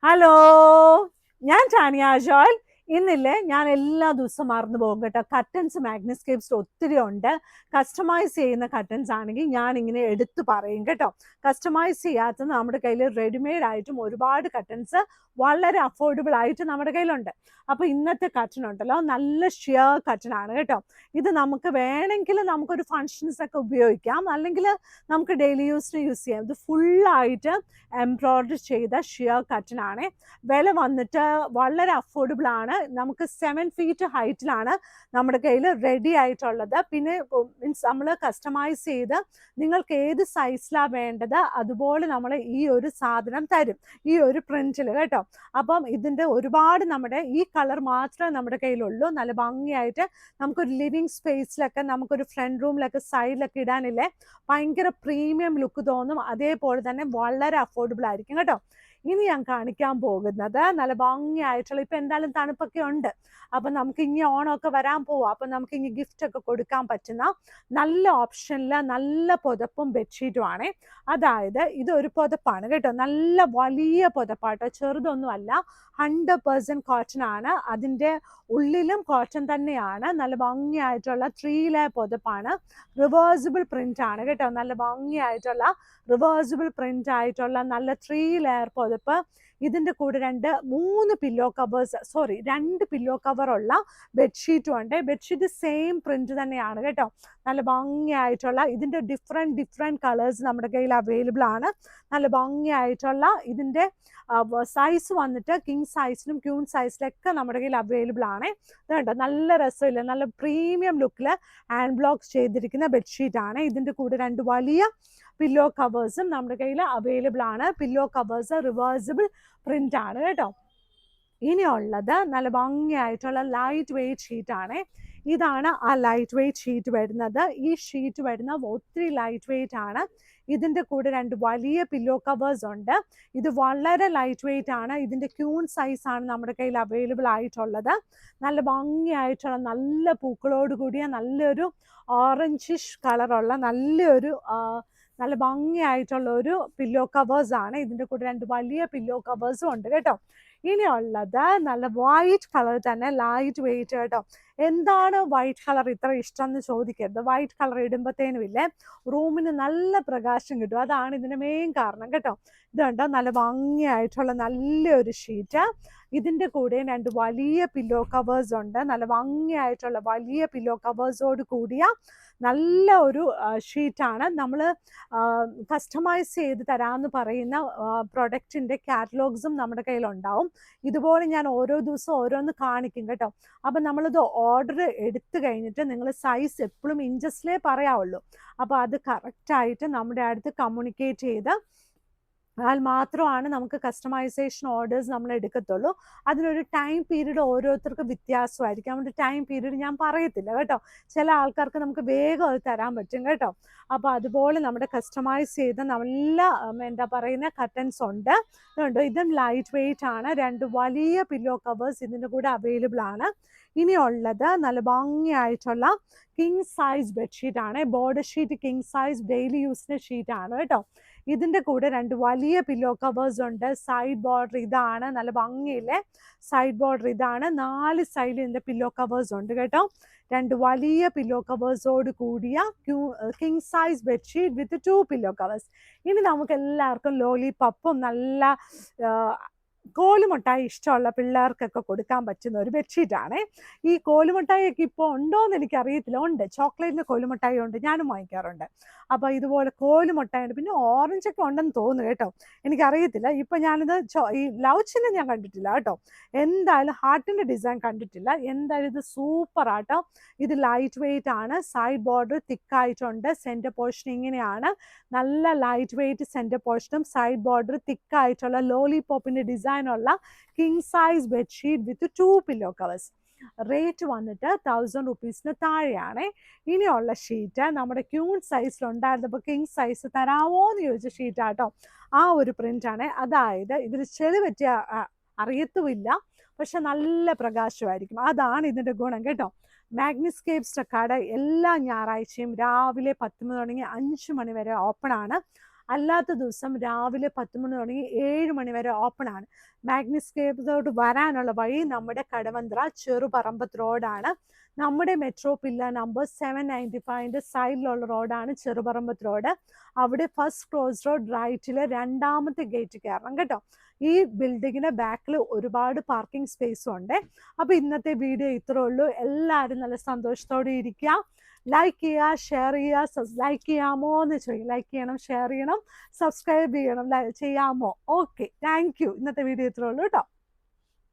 Hello, ഞാൻ Tanya Joel. ഇന്നില്ലേ ഞാൻ എല്ലാ ദിവസവും മറന്നു പോകും കേട്ടോ. കട്ടൻസ് മാഗ്നിസ്കേപ്സിൽ ഒത്തിരി ഉണ്ട്. കസ്റ്റമൈസ് ചെയ്യുന്ന കട്ടൻസ് ആണെങ്കിൽ ഞാൻ ഇങ്ങനെ എടുത്തു പറയും കേട്ടോ. കസ്റ്റമൈസ് ചെയ്യാത്ത നമ്മുടെ കയ്യിൽ റെഡിമെയ്ഡ് ആയിട്ടും ഒരുപാട് കട്ടൻസ് വളരെ അഫോർഡബിൾ ആയിട്ട് നമ്മുടെ കയ്യിലുണ്ട്. അപ്പോൾ ഇന്നത്തെ കട്ടൻ ഉണ്ടല്ലോ, നല്ല ഷിയർ കട്ടൻ ആണ് കേട്ടോ. ഇത് നമുക്ക് വേണമെങ്കിൽ നമുക്കൊരു ഫങ്ഷൻസ് ഒക്കെ ഉപയോഗിക്കാം, അല്ലെങ്കിൽ നമുക്ക് ഡെയിലി യൂസിന് യൂസ് ചെയ്യാം. ഇത് ഫുള്ളായിട്ട് എംബ്രോയിഡറി ചെയ്ത ഷിയർ കട്ടൻ ആണ്. വില വന്നിട്ട് വളരെ അഫോർഡബിൾ ആണ്. നമുക്ക് 7 ഫീറ്റ് ഹൈറ്റിലാണ് നമ്മുടെ കയ്യിൽ റെഡി ആയിട്ടുള്ളത്. പിന്നെ മീൻസ് നമ്മൾ കസ്റ്റമൈസ് ചെയ്ത് നിങ്ങൾക്ക് ഏത് സൈസിലാണ് വേണ്ടത് അതുപോലെ നമ്മൾ ഈ ഒരു സാധനം തരും, ഈ ഒരു പ്രിന്റിൽ കേട്ടോ. അപ്പം ഇതിൻ്റെ ഒരുപാട് നമ്മുടെ ഈ കളർ മാത്രമേ നമ്മുടെ കയ്യിലുള്ളൂ. നല്ല ഭംഗിയായിട്ട് നമുക്കൊരു ലിവിങ് സ്പേസിലൊക്കെ, നമുക്കൊരു ഫ്രണ്ട് റൂമിലൊക്കെ സൈഡിലൊക്കെ ഇടാനില്ലേ, ഭയങ്കര പ്രീമിയം ലുക്ക് തോന്നും. അതേപോലെ തന്നെ വളരെ അഫോർഡബിൾ ആയിരിക്കും കേട്ടോ. ഇനി ഞാൻ കാണിക്കാൻ പോകുന്നത് നല്ല ഭംഗിയായിട്ടുള്ള, ഇപ്പം എന്തായാലും തണുപ്പൊക്കെ ഉണ്ട്, അപ്പം നമുക്ക് ഇനി ഓണമൊക്കെ വരാൻ പോവാം. അപ്പം നമുക്ക് ഇനി ഗിഫ്റ്റ് ഒക്കെ കൊടുക്കാൻ പറ്റുന്ന നല്ല ഓപ്ഷനിൽ നല്ല പുതപ്പും ബെഡ്ഷീറ്റും ആണ്. അതായത് ഇതൊരു പുതപ്പാണ് കേട്ടോ, നല്ല വലിയ പുതപ്പാട്ടോ, ചെറുതൊന്നുമല്ല. 100% കോട്ടൺ ആണ്. അതിൻ്റെ ഉള്ളിലും കോട്ടൺ തന്നെയാണ്. നല്ല ഭംഗിയായിട്ടുള്ള 3 ലെയർ പുതപ്പാണ്. റിവേഴ്സിബിൾ പ്രിന്റ് ആണ് കേട്ടോ. നല്ല ഭംഗിയായിട്ടുള്ള റിവേഴ്സിബിൾ പ്രിന്റ് ആയിട്ടുള്ള നല്ല 3 ലെയർ പുതപ്പ്. ഇതിൻ്റെ കൂടെ 2 പില്ലോ കവറുള്ള ബെഡ്ഷീറ്റും ഉണ്ട്. ബെഡ്ഷീറ്റ് സെയിം പ്രിന്റ് തന്നെയാണ് കേട്ടോ. നല്ല ഭംഗിയായിട്ടുള്ള ഇതിൻ്റെ ഡിഫറെൻറ്റ് കളേഴ്സ് നമ്മുടെ കയ്യിൽ അവൈലബിൾ ആണ്. നല്ല ഭംഗിയായിട്ടുള്ള ഇതിൻ്റെ സൈസ് വന്നിട്ട് കിങ് സൈസിലും ക്യൂൺ സൈസിലൊക്കെ നമ്മുടെ കയ്യിൽ അവൈലബിൾ ആണ്. ഇതുണ്ട്, നല്ല രസമില്ല, നല്ല പ്രീമിയം ലുക്കിൽ ഹാൻഡ് ബ്ലോക്സ് ചെയ്തിരിക്കുന്ന ബെഡ്ഷീറ്റ് ആണ്. ഇതിൻ്റെ കൂടെ 2 വലിയ പില്ലോ കവേഴ്സും നമ്മുടെ കയ്യിൽ അവൈലബിൾ ആണ്. പില്ലോ കവേഴ്സ് റിവേഴ്സിബിൾ പ്രിന്റ് ആണ് കേട്ടോ. ഇനിയുള്ളത് നല്ല ഭംഗിയായിട്ടുള്ള ലൈറ്റ് വെയ്റ്റ് ഷീറ്റ് ആണ്. ഇതാണ് ആ ലൈറ്റ് വെയ്റ്റ് ഷീറ്റ് വരുന്നത്. ഈ ഷീറ്റ് വരുന്നത് ഒത്തിരി ലൈറ്റ് വെയ്റ്റ് ആണ്. ഇതിൻ്റെ കൂടെ 2 വലിയ പില്ലോ കവേഴ്സ് ഉണ്ട്. ഇത് വളരെ ലൈറ്റ് വെയ്റ്റ് ആണ്. ഇതിൻ്റെ ക്യൂൺ സൈസ് ആണ് നമ്മുടെ കയ്യിൽ അവൈലബിൾ ആയിട്ടുള്ളത്. നല്ല ഭംഗിയായിട്ടുള്ള, നല്ല പൂക്കളോട് കൂടിയ, നല്ലൊരു ഓറഞ്ചിഷ് കളറുള്ള നല്ല ഭംഗിയായിട്ടുള്ള ഒരു പില്ലോ കവേഴ്സ് ആണ്. ഇതിൻ്റെ കൂടെ 2 വലിയ പില്ലോ കവേഴ്സും ഉണ്ട് കേട്ടോ. ഇനിയുള്ളത് നല്ല വൈറ്റ് കളർ തന്നെ, ലൈറ്റ് വെയ്റ്റ് കേട്ടോ. എന്താണ് വൈറ്റ് കളർ ഇത്ര ഇഷ്ടം എന്ന് ചോദിക്കരുത്. വൈറ്റ് കളർ ഇടുമ്പോഴത്തേനും ഇല്ലേ, റൂമിന് നല്ല പ്രകാശം കിട്ടും. അതാണ് ഇതിൻ്റെ മെയിൻ കാരണം കേട്ടോ. ഇതുണ്ടോ, നല്ല ഭംഗിയായിട്ടുള്ള നല്ലൊരു ഷീറ്റ്. ഇതിൻ്റെ കൂടെ 2 വലിയ പില്ലോ കവേഴ്സ് ഉണ്ട്. നല്ല ഭംഗിയായിട്ടുള്ള വലിയ പില്ലോ കവേഴ്സോട് കൂടിയ നല്ല ഒരു ഷീറ്റാണ്. നമ്മൾ കസ്റ്റമൈസ് ചെയ്ത് തരാമെന്ന് പറയുന്ന പ്രൊഡക്റ്റിൻ്റെ കാറ്റലോഗ്സും നമ്മുടെ കയ്യിലുണ്ടാവും. ഇതുപോലെ ഞാൻ ഓരോ ദിവസവും ഓരോന്ന് കാണിക്കും കേട്ടോ. അപ്പം നമ്മളിത് ഓർഡർ എടുത്തു കഴിഞ്ഞിട്ട് നിങ്ങൾ സൈസ് എപ്പോഴും ഇഞ്ചസിലേ പറയാവുള്ളൂ. അപ്പോൾ അത് കറക്റ്റായിട്ട് നമ്മുടെ അടുത്ത് കമ്മ്യൂണിക്കേറ്റ് ചെയ്ത് എന്നാൽ മാത്രമാണ് നമുക്ക് കസ്റ്റമൈസേഷൻ ഓർഡേഴ്സ് നമ്മൾ എടുക്കത്തുള്ളൂ. അതിനൊരു ടൈം പീരീഡ് ഓരോരുത്തർക്കും വ്യത്യാസമായിരിക്കും. അതുകൊണ്ട് ടൈം പീരീഡ് ഞാൻ പറയത്തില്ല കേട്ടോ. ചില ആൾക്കാർക്ക് നമുക്ക് വേഗം അത് തരാൻ പറ്റും കേട്ടോ. അപ്പോൾ അതുപോലെ നമ്മുടെ കസ്റ്റമൈസ് ചെയ്ത നല്ല എന്താ പറയുന്ന കട്ടൻസ് ഉണ്ട്. ഇതുണ്ട്, ഇതും ലൈറ്റ് വെയ്റ്റ് ആണ്. 2 വലിയ പില്ലോ കവേഴ്സ് ഇതിൻ്റെ കൂടെ അവൈലബിൾ ആണ്. ഇനിയുള്ളത് നല്ല ഭംഗിയായിട്ടുള്ള കിങ് സൈസ് ബെഡ്ഷീറ്റ് ആണ്. Border sheet king size daily യൂസിൻ്റെ ഷീറ്റ് ആണ് കേട്ടോ. ഇതിൻ്റെ കൂടെ 2 വലിയ പില്ലോ കവേഴ്സ് ഉണ്ട്. സൈഡ് ബോർഡർ ഇതാണ്, നല്ല ഭംഗിയില്ലേ സൈഡ് ബോർഡർ ഇതാണ്. 4 സൈഡിൽ ഇതിൻ്റെ പില്ലോ കവേഴ്സ് ഉണ്ട് കേട്ടോ. 2 വലിയ പില്ലോ കവേഴ്സോട് കൂടിയ king size bedsheet with 2 pillow covers. ഇനി നമുക്ക് എല്ലാവർക്കും ലോലിപപ്പും നല്ല കോലുമുട്ടായി ഇഷ്ടമുള്ള പിള്ളേർക്കൊക്കെ കൊടുക്കാൻ പറ്റുന്ന ഒരു ബെഡ്ഷീറ്റാണ്. ഈ കോലുമുട്ടായിയൊക്കെ ഇപ്പോൾ ഉണ്ടോയെന്ന് എനിക്കറിയത്തില്ല. ഉണ്ട്, ചോക്ലേറ്റിൻ്റെ കോലുമുട്ടായി ഉണ്ട്, ഞാനും വാങ്ങിക്കാറുണ്ട്. അപ്പോൾ ഇതുപോലെ കോലുമുട്ടായി ഉണ്ട്. പിന്നെ ഓറഞ്ചൊക്കെ ഉണ്ടെന്ന് തോന്നുന്നു കേട്ടോ, എനിക്കറിയത്തില്ല. ഇപ്പം ഞാനിത് ഈ ലവ് ചിഹ്നം ഞാൻ കണ്ടിട്ടില്ല കേട്ടോ. എന്തായാലും ഹാർട്ടിൻ്റെ ഡിസൈൻ കണ്ടിട്ടില്ല. എന്തായാലും ഇത് സൂപ്പറാട്ടോ. ഇത് ലൈറ്റ് വെയ്റ്റ് ആണ്. സൈഡ് ബോർഡർ തിക്കായിട്ടുണ്ട്. സെൻറ്റർ പോർഷൻ ഇങ്ങനെയാണ്, നല്ല ലൈറ്റ് വെയ്റ്റ് സെൻറ്റർ പോർഷനും സൈഡ് ബോർഡർ തിക്കായിട്ടുള്ള ലോലിപോപ്പിൻ്റെ ഡിസൈനുള്ള king size bedsheet with 2 pillow covers. Rate വന്നിട്ട് 1000 റുപ്പീസിന് താഴെയാണ്. ഇനിയുള്ള ഷീറ്റ് നമ്മുടെ ക്യൂൺ സൈസിലുണ്ടായിരുന്നപ്പോൾ കിങ് സൈസ് തരാമോ എന്ന് ചോദിച്ച ഷീറ്റാട്ടോ. ആ ഒരു പ്രിൻ്റാണ്. അതായത് ഇതിൽ ചെളി പറ്റിയ അറിയത്തുമില്ല, പക്ഷെ നല്ല പ്രകാശമായിരിക്കും. അതാണ് ഇതിൻ്റെ ഗുണം കേട്ടോ. മാഗ്നിസ്കേപ്സിൻ്റെ കട എല്ലാ ഞായറാഴ്ചയും രാവിലെ 10 മണി തുടങ്ങി 5 മണി വരെ ഓപ്പൺ ആണ്. അല്ലാത്ത ദിവസം രാവിലെ 10 മണി തുടങ്ങി 7 മണി വരെ ഓപ്പൺ ആണ്. മാഗ്നിസ്കേപ്പിലോട്ട് വരാനുള്ള വഴി നമ്മുടെ കടവന്ത്ര ചെറുപറമ്പത്ത് റോഡാണ്. നമ്മുടെ മെട്രോ പില്ല നമ്പർ 795 സൈഡിലുള്ള റോഡാണ് ചെറുപറമ്പത്ത് റോഡ്. അവിടെ ഫസ്റ്റ് ക്രോസ് റോഡ് റൈറ്റില് 2ാമത്തെ ഗേറ്റ് കയറണം കേട്ടോ. ഈ ബിൽഡിങ്ങിന്റെ ബാക്കിൽ ഒരുപാട് പാർക്കിംഗ് സ്പേസും ഉണ്ട്. അപ്പൊ ഇന്നത്തെ വീഡിയോ ഇത്രേ ഉള്ളൂ. എല്ലാവരും നല്ല സന്തോഷത്തോടെ ഇരിക്കുക. ലൈക്ക് ചെയ്യുക, ഷെയർ ചെയ്യുക. ലൈക്ക് ചെയ്യാമോ എന്ന് ചോദിക്കും. ലൈക്ക് ചെയ്യണം, ഷെയർ ചെയ്യണം, സബ്സ്ക്രൈബ് ചെയ്യണം. ചെയ്യാമോ? Okay, thank you. ഇന്നത്തെ വീഡിയോ ഇത്രേ ഉള്ളൂ കേട്ടോ.